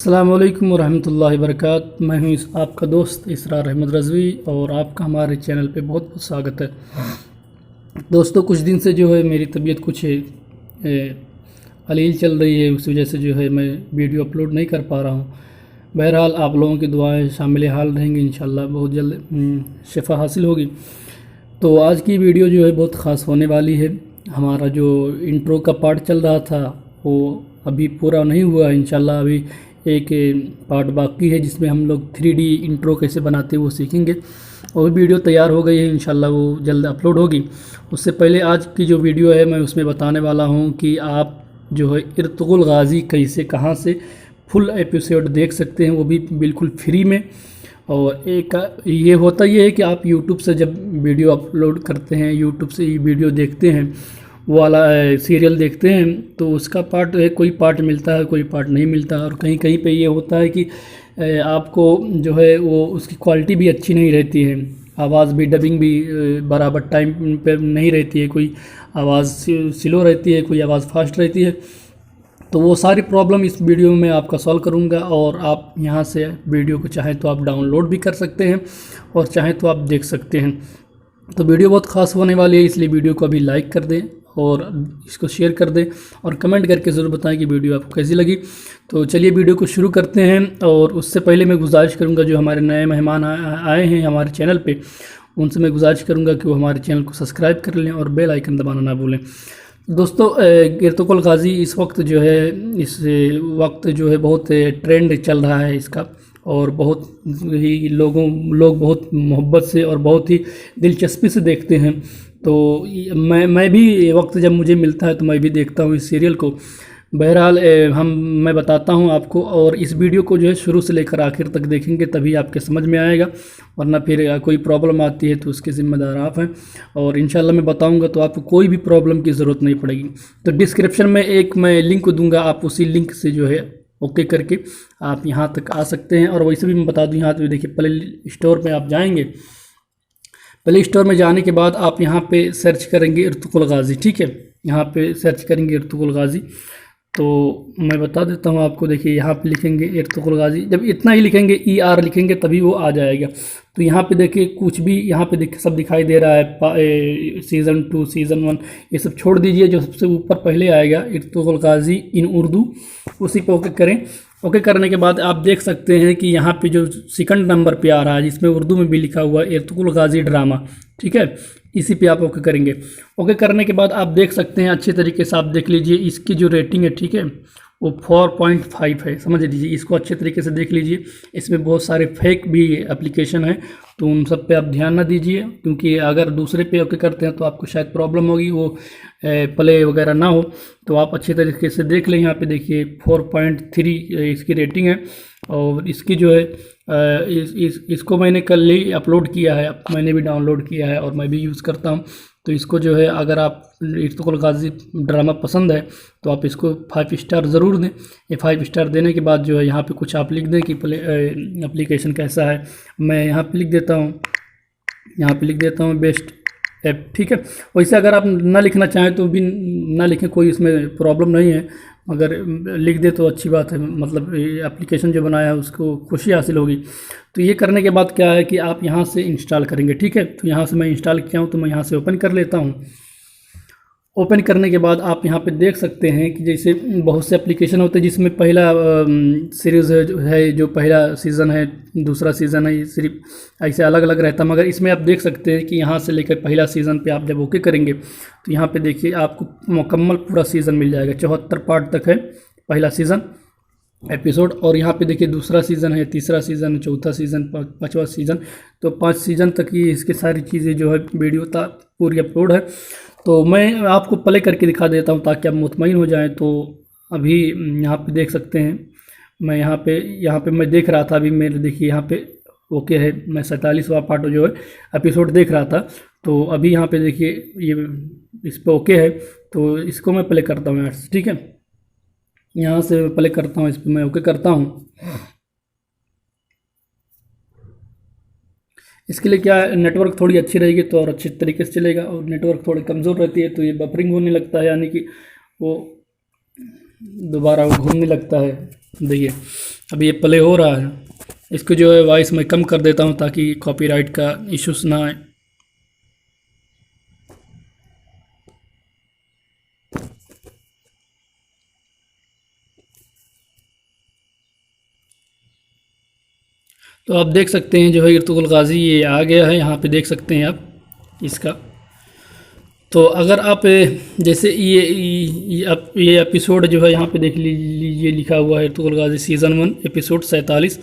अस्सलाम वालेकुम रहमतुल्लाहि वबरकात। मैं हूँ आपका दोस्त इसरार अहमद रज़वी और आपका हमारे चैनल पे बहुत बहुत स्वागत है। दोस्तों, कुछ दिन से जो है मेरी तबीयत कुछ अलील चल रही है, उस वजह से जो है मैं वीडियो अपलोड नहीं कर पा रहा हूँ। बहरहाल आप लोगों की दुआएं शामिल हाल रहेंगी, इंशाल्लाह बहुत जल्द शिफा हासिल होगी। तो आज की वीडियो जो है बहुत ख़ास होने वाली है। हमारा जो इंट्रो का पार्ट चल रहा था वो अभी पूरा नहीं हुआ है। इंशाल्लाह अभी एक पार्ट बाकी है जिसमें हम लोग 3D इंट्रो कैसे बनाते हैं वो सीखेंगे, और वीडियो तैयार हो गई है, इंशाल्लाह वो जल्द अपलोड होगी। उससे पहले आज की जो वीडियो है मैं उसमें बताने वाला हूँ कि आप जो है इर्तुगरुल गाज़ी कैसे कहाँ से फुल एपिसोड देख सकते हैं, वो भी बिल्कुल फ्री में। और एक ये होता ये है कि आप यूट्यूब से जब वीडियो अपलोड करते हैं, यूट्यूब से ये वीडियो देखते हैं, वो वाला सीरियल देखते हैं, तो उसका पार्ट है, कोई पार्ट मिलता है कोई पार्ट नहीं मिलता। और कहीं कहीं पे ये होता है कि आपको जो है वो उसकी क्वालिटी भी अच्छी नहीं रहती है, आवाज़ भी डबिंग भी बराबर टाइम पे नहीं रहती है, कोई आवाज़ स्लो रहती है, कोई आवाज़ फास्ट रहती है। तो वो सारी प्रॉब्लम इस वीडियो में आपका सॉल्व करूंगा, और आप यहाँ से वीडियो को चाहें तो आप डाउनलोड भी कर सकते हैं और चाहें तो आप देख सकते हैं। तो वीडियो बहुत ख़ास होने वाली है, इसलिए वीडियो को अभी लाइक कर दें और इसको शेयर कर दें और कमेंट करके ज़रूर बताएं कि वीडियो आपको कैसी लगी। तो चलिए वीडियो को शुरू करते हैं। और उससे पहले मैं गुजारिश करूंगा, जो हमारे नए मेहमान आए हैं हमारे चैनल पे, उनसे मैं गुजारिश करूंगा कि वो हमारे चैनल को सब्सक्राइब कर लें और बेल आइकन दबाना ना भूलें। दोस्तों, इर्तुगरुल गाज़ी इस वक्त जो है, इस वक्त जो है बहुत ट्रेंड चल रहा है इसका, और बहुत ही लोग बहुत मोहब्बत से और बहुत ही दिलचस्पी से देखते हैं। तो मैं भी वक्त जब मुझे मिलता है तो मैं भी देखता हूँ इस सीरियल को। बहरहाल मैं बताता हूँ आपको, और इस वीडियो को जो है शुरू से लेकर आखिर तक देखेंगे तभी आपके समझ में आएगा, वरना फिर कोई प्रॉब्लम आती है तो उसके ज़िम्मेदार आप हैं। और इंशाल्लाह मैं बताऊँगा तो आपको कोई भी प्रॉब्लम की ज़रूरत नहीं पड़ेगी। तो डिस्क्रिप्शन में एक मैं लिंक दूँगा, आप उसी लिंक से जो है ओके करके आप यहाँ तक आ सकते हैं। और वैसे भी मैं बता दूँ, यहाँ तो देखिए प्ले स्टोर पर आप जाएँगे, प्ले स्टोर में जाने के बाद आप यहाँ पे सर्च करेंगे इर्तुगरुल गाज़ी, ठीक है, यहाँ पे सर्च करेंगे इर्तुगरुल गाज़ी। तो मैं बता देता हूँ आपको, देखिए यहाँ पे लिखेंगे इर्तुगरुल गाज़ी, जब इतना ही लिखेंगे ER लिखेंगे तभी वो आ जाएगा। तो यहाँ पे देखिए कुछ भी यहाँ पे सब दिखाई दे रहा है, सीज़न 2 सीज़न 1 ये सब छोड़ दीजिए। जो सबसे ऊपर पहले आएगा इर्तुगरुल गाज़ी इन उर्दू, उसी पे ओके करें। ओके करने के बाद आप देख सकते हैं कि यहाँ पे जो सेकंड नंबर पे आ रहा है, जिसमें उर्दू में भी लिखा हुआ है इर्तुगरुल गाज़ी ड्रामा, ठीक है, इसी पे आप ओके करेंगे। ओके करने के बाद आप देख सकते हैं, अच्छे तरीके से आप देख लीजिए इसकी जो रेटिंग है, ठीक है, वो 4.5 है, समझ लीजिए, इसको अच्छे तरीके से देख लीजिए। इसमें बहुत सारे फेक भी एप्लीकेशन हैं, तो उन सब पे आप ध्यान ना दीजिए, क्योंकि अगर दूसरे पे ओके करते हैं तो आपको शायद प्रॉब्लम होगी, वो प्ले वगैरह ना हो। तो आप अच्छे तरीके से देख लें। यहाँ पे देखिए 4.3 इसकी रेटिंग है, और इसकी जो है इसको मैंने कल ही अपलोड किया है, मैंने भी डाउनलोड किया है और मैं भी यूज़ करता हूँ। तो इसको जो है, अगर आप इर्तुगरुल गाज़ी ड्रामा पसंद है तो आप इसको 5 स्टार ज़रूर दें। ये 5 स्टार देने के बाद जो है यहाँ पे कुछ आप लिख दें कि एप्लीकेशन कैसा है। मैं यहाँ पे लिख देता हूँ, यहाँ पे लिख देता हूँ बेस्ट ऐप, ठीक है। वैसे अगर आप ना लिखना चाहें तो भी ना लिखें, कोई इसमें प्रॉब्लम नहीं है, अगर लिख दे तो अच्छी बात है, मतलब एप्लीकेशन जो बनाया है उसको खुशी हासिल होगी। तो ये करने के बाद क्या है कि आप यहाँ से इंस्टॉल करेंगे, ठीक है। तो यहाँ से मैं इंस्टॉल किया हूँ, तो मैं यहाँ से ओपन कर लेता हूँ। ओपन करने के बाद आप यहाँ पे देख सकते हैं कि जैसे बहुत से एप्लीकेशन होते हैं जिसमें पहला सीरीज़ है, जो पहला सीज़न है, दूसरा सीज़न है, सिर्फ ऐसे अलग अलग रहता है। मगर इसमें आप देख सकते हैं कि यहाँ से लेकर पहला सीज़न पे आप जब ओके करेंगे तो यहाँ पे देखिए आपको मुकम्मल पूरा सीज़न मिल जाएगा। 74 पार्ट तक है पहला सीज़न एपिसोड, और यहाँ पे देखिए दूसरा सीज़न है, तीसरा सीज़न है, चौथा सीज़न, पाँचवा सीज़न। तो 5 सीज़न तक ही इसके सारी चीज़ें जो है वीडियो पूरी अपलोड है। तो मैं आपको प्ले करके दिखा देता हूँ ताकि आप मुतमईन हो जाएं। तो अभी यहाँ पे देख सकते हैं, मैं यहाँ पे मैं देख रहा था, अभी मेरे देखिए यहाँ पे ओके है, मैं 47वां पार्ट जो है एपिसोड देख रहा था। तो अभी यहाँ पे देखिए ये इस पर ओके है, तो इसको मैं प्ले करता हूँ यहाँ से, ठीक है, यहाँ से प्ले करता हूँ, इस पर मैं ओके करता हूँ। इसके लिए क्या है, नेटवर्क थोड़ी अच्छी रहेगी तो और अच्छे तरीके से चलेगा, और नेटवर्क थोड़ी कमज़ोर रहती है तो ये बफरिंग होने लगता है, यानी कि वो दोबारा घूमने लगता है। देखिए अभी ये प्ले हो रहा है। इसको जो है वॉइस मैं कम कर देता हूँ ताकि कॉपीराइट का इश्यूज ना आए। तो आप देख सकते हैं जो है इर्तुगरुल गाज़ी ये आ गया है, यहाँ पे देख सकते हैं आप इसका। तो अगर आप जैसे ये एपिसोड जो है यहाँ पे देख लीजिए, लिखा हुआ है इर्तुगरुल गाज़ी सीज़न 1 एपिसोड 47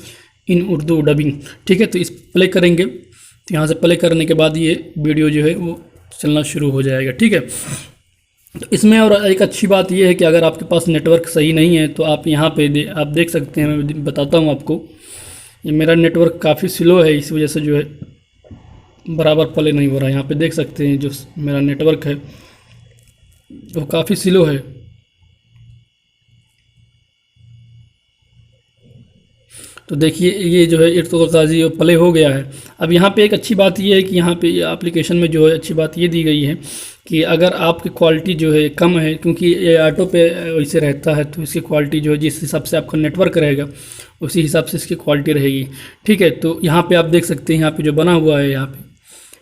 इन उर्दू डबिंग। ठीक है, तो इस प्ले करेंगे तो यहाँ से प्ले करने के बाद ये वीडियो जो है वो चलना शुरू हो जाएगा। ठीक है, तो इसमें और एक अच्छी बात ये है कि अगर आपके पास नेटवर्क सही नहीं है तो आप यहाँ पे आप देख सकते हैं। मैं बताता हूँ आपको, ये मेरा नेटवर्क काफ़ी स्लो है, इस वजह से जो है बराबर प्ले नहीं हो रहा है। यहाँ पे देख सकते हैं जो मेरा नेटवर्क है वो काफ़ी स्लो है। तो देखिए ये जो है इर्तुगरुल गाज़ी वो प्ले हो गया है। अब यहाँ पे एक अच्छी बात ये है कि यहाँ पे एप्लीकेशन में जो है अच्छी बात ये दी गई है कि अगर आपकी क्वालिटी जो है कम है, क्योंकि ये ऑटो पे वैसे रहता है, तो इसकी क्वालिटी जो है जिस हिसाब से आपका नेटवर्क रहेगा उसी हिसाब से इसकी क्वालिटी रहेगी। ठीक है, तो यहाँ पे आप देख सकते हैं यहाँ पे जो बना हुआ है, यहाँ पे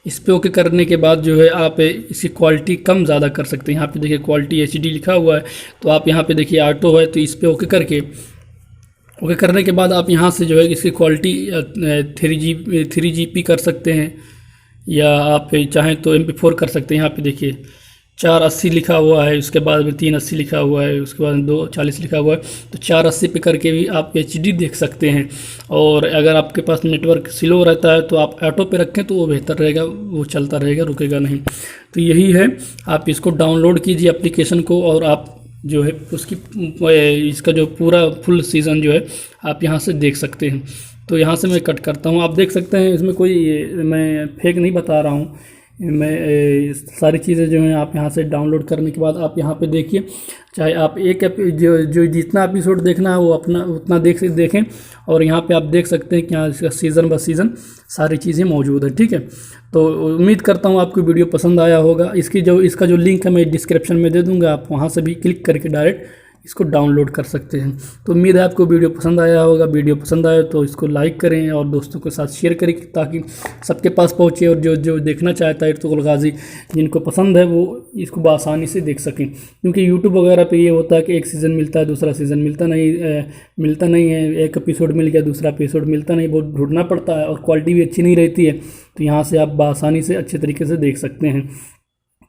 इस पे ओके करने के बाद जो है आप इसकी क्वालिटी कम ज़्यादा कर सकते हैं। यहाँ पे देखिए क्वालिटी HD लिखा हुआ है, तो आप यहाँ पे देखिए ऑटो है, तो इस पे ओके करने के बाद आप यहाँ से जो है इसकी क्वालिटी 3GP कर सकते हैं, या आप चाहें तो MP4 कर सकते हैं। यहाँ पे देखिए 480 लिखा हुआ है, उसके बाद में 380 लिखा हुआ है, उसके बाद 240 लिखा हुआ है, तो 480 पे करके भी आप HD देख सकते हैं। और अगर आपके पास नेटवर्क स्लो रहता है तो आप ऑटो पे रखें तो वो बेहतर रहेगा, वो चलता रहेगा, रुकेगा नहीं। तो यही है, आप इसको डाउनलोड कीजिए एप्लीकेशन को, और आप जो है उसकी इसका जो पूरा फुल सीज़न जो है आप यहाँ से देख सकते हैं। तो यहाँ से मैं कट करता हूँ। आप देख सकते हैं इसमें कोई मैं फेक नहीं बता रहा हूँ, मैं सारी चीज़ें जो हैं आप यहाँ से डाउनलोड करने के बाद आप यहाँ पे देखिए, चाहे आप जो जितना एपिसोड देखना है वो अपना उतना देखें, और यहाँ पे आप देख सकते हैं कि यहाँ इसका सीज़न ब सीज़न सारी चीज़ें मौजूद है। ठीक है, तो उम्मीद करता हूँ आपको वीडियो पसंद आया होगा। इसका जो लिंक है मैं डिस्क्रिप्शन में दे दूँगा, आप वहाँ से भी क्लिक करके डायरेक्ट इसको डाउनलोड कर सकते हैं। तो उम्मीद है आपको वीडियो पसंद आया होगा। वीडियो पसंद आए तो इसको लाइक करें और दोस्तों के साथ शेयर करें ताकि सबके पास पहुंचे, और जो देखना चाहता है इर्तुगरुल गाज़ी, जिनको पसंद है वो इसको बआसानी से देख सकें। क्योंकि यूट्यूब वगैरह पे ये होता है कि एक सीज़न मिलता है, दूसरा सीज़न मिलता नहीं है, एक एपिसोड मिल गया दूसरा एपिसोड मिलता नहीं, बहुत ढूंढना पड़ता है और क्वालिटी भी अच्छी नहीं रहती है। तो यहाँ से आप बआसानी से अच्छे तरीके से देख सकते हैं।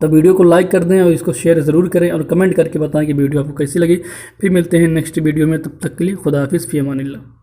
तो वीडियो को लाइक कर दें और इसको शेयर ज़रूर करें, और कमेंट करके बताएं कि वीडियो आपको कैसी लगी। फिर मिलते हैं नेक्स्ट वीडियो में, तब तक के लिए खुदा हाफिज़, फ़ी अमानिल्लाह।